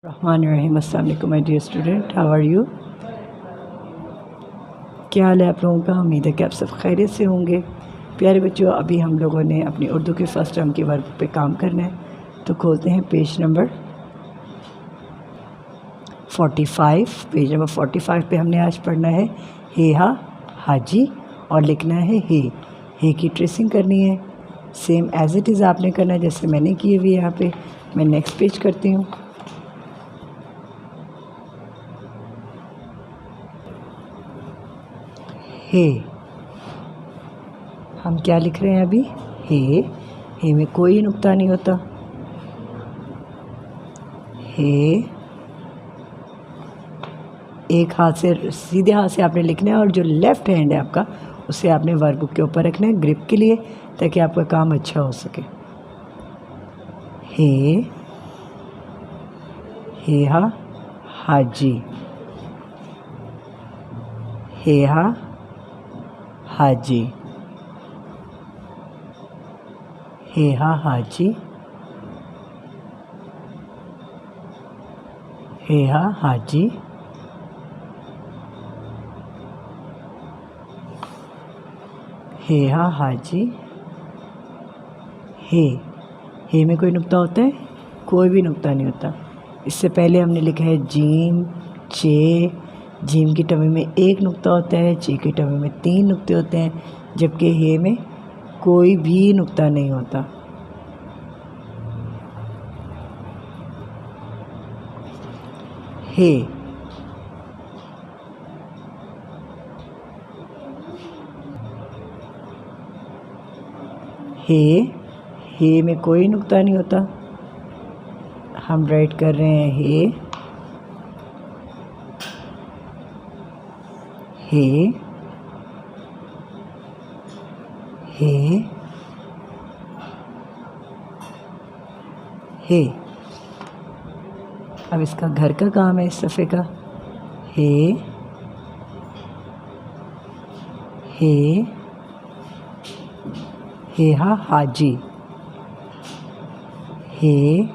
रहमानिर्रहीम। अस्सलाम वालेकुम my dear student, how are you. क्या हाल है आप लोगों का। उम्मीद है कि आप सब खैरियत से होंगे। प्यारे बच्चों, अभी हम लोगों ने अपनी उर्दू के फर्स्ट टर्म के वर्क पे काम करना है, तो खोलते हैं पेज नंबर 45। पेज नंबर 45 पे हमने आज पढ़ना है हे हा हाजी और लिखना है हे की ट्रेसिंग करनी है। सेम एज इट इज़ आपने करना है जैसे मैंने की हुई है। यहाँ पे मैं नेक्स्ट पेज करती हूँ। हे, हम क्या लिख रहे हैं अभी। हे में कोई नुक्ता नहीं होता। हे एक हाथ से, सीधे हाथ से आपने लिखना है और जो लेफ़्ट हैंड है आपका उसे आपने वर्कबुक के ऊपर रखना है ग्रिप के लिए, ताकि आपका काम अच्छा हो सके। हे हा हाजी, हे हा हाजी, हे हा हाजी, हे हा हाजी, हे हा हाजी। हे में कोई नुक्ता होता है? कोई भी नुक्ता नहीं होता। इससे पहले हमने लिखा है जीम चे। जीम की टमी में एक नुक्ता होता है, चे की टमी में 3 नुक्ते होते हैं, जबकि हे में कोई भी नुक्ता नहीं होता। हे में कोई नुक्ता नहीं होता। हम राइट कर रहे हैं हे। अब इसका घर का काम है इस सफ़े का। हे हा हाजी, हे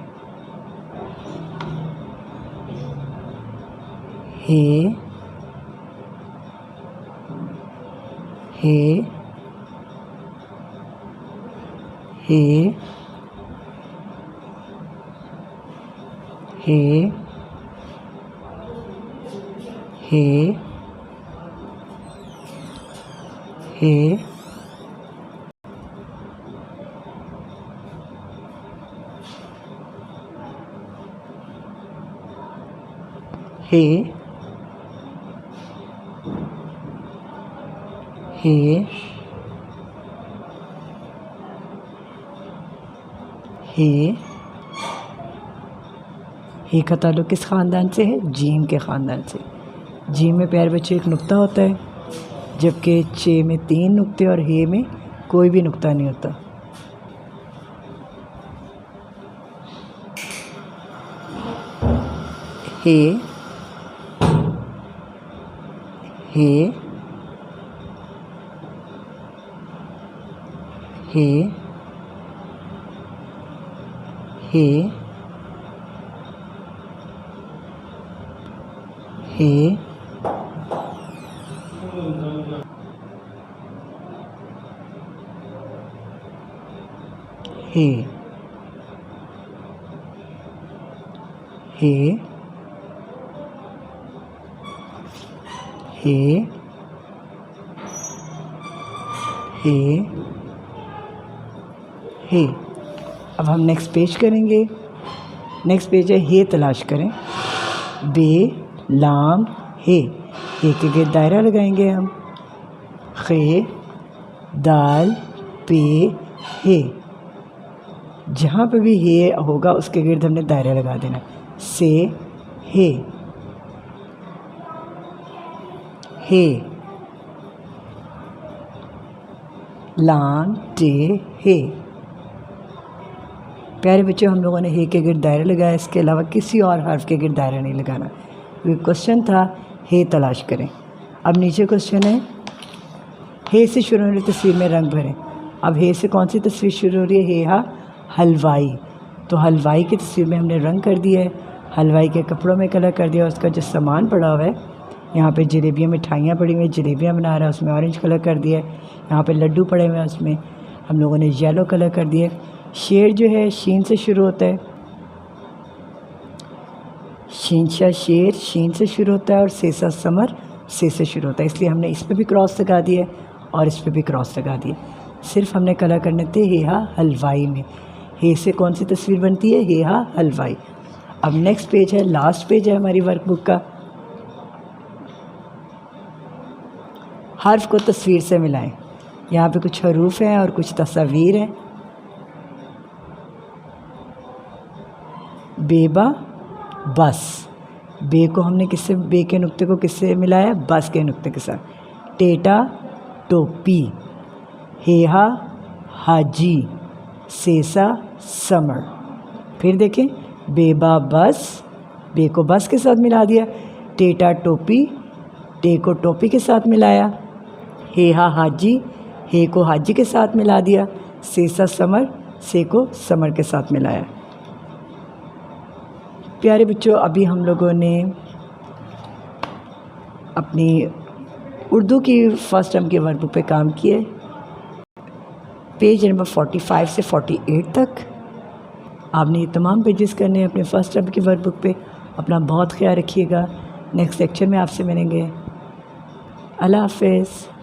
हे का ताल्लुक़ किस ख़ानदान से है? जीम के ख़ानदान से। जीम में प्यारे बच्चे एक नुक्ता होता है, जबकि चे में 3 नुक्ते और हे में कोई भी नुक्ता नहीं होता। हे अब हम नेक्स्ट पेज करेंगे। नेक्स्ट पेज है हे तलाश करें। बे लाम हे के गिर्द दायरा लगाएंगे हम। खे दाल पे हे, जहाँ पे भी हे होगा उसके गिर्द हमने दायरा लगा देना। से हे लाम टे हे। प्यारे बच्चों, हम लोगों ने हे के गिर्द दायरा लगाया, इसके अलावा किसी और हर्फ के गिर्द दायरा नहीं लगाना। ये क्वेश्चन था हे तलाश करें। अब नीचे क्वेश्चन है हे से शुरू होने वाली तस्वीर में रंग भरें। अब हे से कौन सी तस्वीर शुरू हो रही है? हे हा हलवाई, तो हलवाई की तस्वीर में हमने रंग कर दिया है। हलवाई के कपड़ों में कलर कर दिया। उसका जो सामान पड़ा हुआ है, यहाँ पे जलेबियाँ मिठाइयाँ पड़ी हुई हैं, जलेबियाँ बना रहा है, उसमें ऑरेंज कलर कर दिया है। यहाँ पे लड्डू पड़े हुए हैं, उसमें हम लोगों ने येलो कलर कर दिया। शेर जो है शीन से शुरू होता है, शीनशा शेर शीन से शुरू होता है, और सेसा समर से शुरू होता है, इसलिए हमने इस पर भी क्रॉस लगा दिया और इस पर भी क्रॉस लगा दिया। सिर्फ हमने कलर करने थे हेहा हलवाई में। हे से कौन सी तस्वीर बनती है? हेहा हलवाई। अब नेक्स्ट पेज है, लास्ट पेज है हमारी वर्कबुक का। हर्फ को तस्वीर से मिलाएं। यहाँ पे कुछ हरूफ हैं और कुछ तस्वीर हैं। बेबा बस, बे को हमने किससे, बे के नुक्ते को किससे मिलाया? बस के नुक्ते के साथ। टेटा टोपी, हेहा हाजी, सेसा समर। फिर देखें, बेबा बस, बे को बस के साथ मिला दिया। टेटा टोपी, टे को टोपी के साथ मिलाया। हेहा हाजी, हे को हाजी के साथ मिला दिया। सेसा समर, से को समर के साथ मिलाया। प्यारे बच्चों, अभी हम लोगों ने अपनी उर्दू की फ़र्स्ट टर्म के वर्कबुक पे काम किए, पेज नंबर 45 से 48 तक। आपने ये तमाम पेजेस करने हैं अपने फ़र्स्ट टर्म की वर्कबुक पे। अपना बहुत ख्याल रखिएगा। नेक्स्ट लेक्चर में आपसे मिलेंगे। अल्लाह हाफ़िज़।